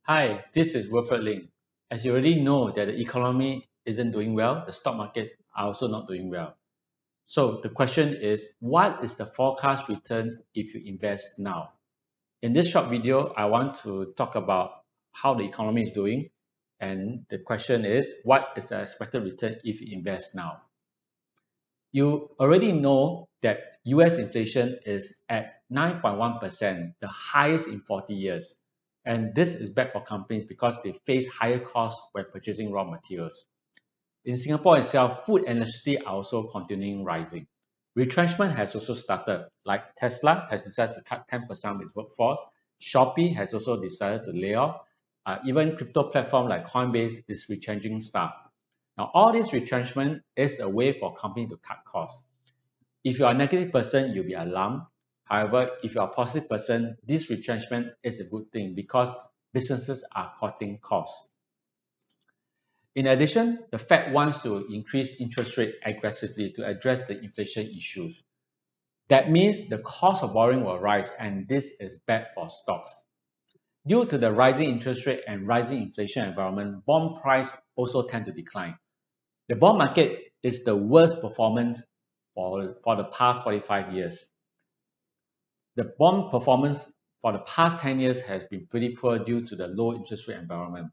Hi, this is Wilfred Ling. As you already know that the economy isn't doing well, the stock market are also not doing well. So the question is, what is the forecast return if you invest now? In this short video, I want to talk about how the economy is doing. And the question is, what is the expected return if you invest now? You already know that US inflation is at 9.1%, the highest in 40 years. And this is bad for companies because they face higher costs when purchasing raw materials. In Singapore itself, food and electricity are also continuing rising. Retrenchment has also started, like Tesla has decided to cut 10% of its workforce. Shopee has also decided to lay off. Even crypto platform like Coinbase is retrenching staff. Now, all this retrenchment is a way for companies to cut costs. If you are a negative person, you'll be alarmed. However, if you are a positive person, this retrenchment is a good thing because businesses are cutting costs. In addition, the Fed wants to increase interest rate aggressively to address the inflation issues. That means the cost of borrowing will rise, and this is bad for stocks. Due to the rising interest rate and rising inflation environment, bond price also tend to decline. The bond market is the worst performance for the past 45 years. The bond performance for the past 10 years has been pretty poor due to the low interest rate environment.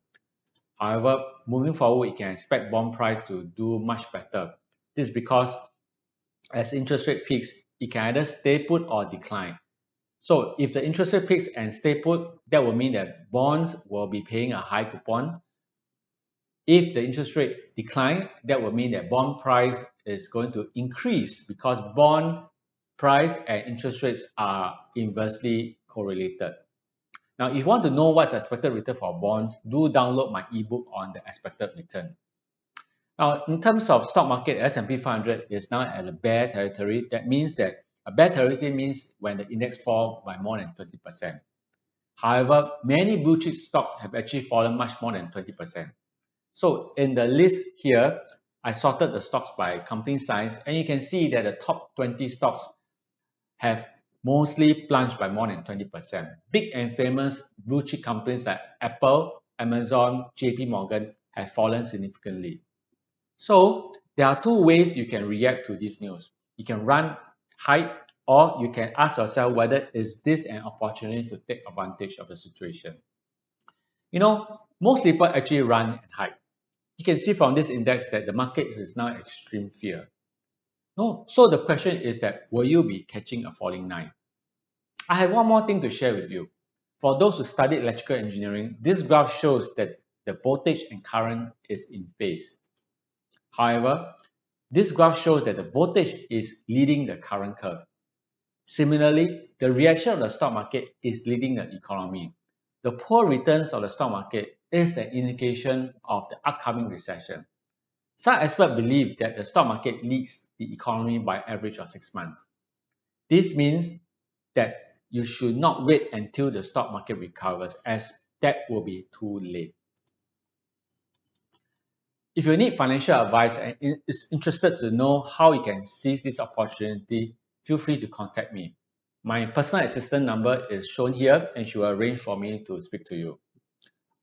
However, moving forward, we can expect bond price to do much better. This is because as interest rate peaks, it can either stay put or decline. So if the interest rate peaks and stay put, that will mean that bonds will be paying a high coupon. If the interest rate decline, that will mean that bond price is going to increase because bond price and interest rates are inversely correlated. Now, if you want to know what's expected return for bonds, do download my ebook on the expected return. Now, in terms of stock market, S&P 500 is now at a bear territory. That means that a bear territory means when the index falls by more than 20%. However, many blue chip stocks have actually fallen much more than 20%. So in the list here, I sorted the stocks by company size, and you can see that the top 20 stocks have mostly plunged by more than 20%. Big and famous blue chip companies like Apple, Amazon, JP Morgan have fallen significantly. So there are two ways you can react to this news. You can run, hide, or you can ask yourself whether is this an opportunity to take advantage of the situation. Most people actually run and hide. You can see from this index that the market is now extreme fear. No, so the question is that will you be catching a falling knife? I have one more thing to share with you. For those who studied electrical engineering, this graph shows that the voltage and current is in phase. However, this graph shows that the voltage is leading the current curve. Similarly, the reaction of the stock market is leading the economy. The poor returns of the stock market is an indication of the upcoming recession. Some experts believe that the stock market leads the economy by average of 6 months. This means that you should not wait until the stock market recovers, as that will be too late. If you need financial advice and is interested to know how you can seize this opportunity, feel free to contact me. My personal assistant number is shown here and she will arrange for me to speak to you.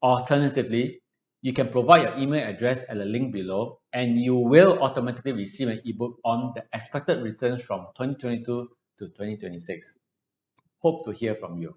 Alternatively, you can provide your email address at the link below and you will automatically receive an ebook on the expected returns from 2022 to 2026. Hope to hear from you.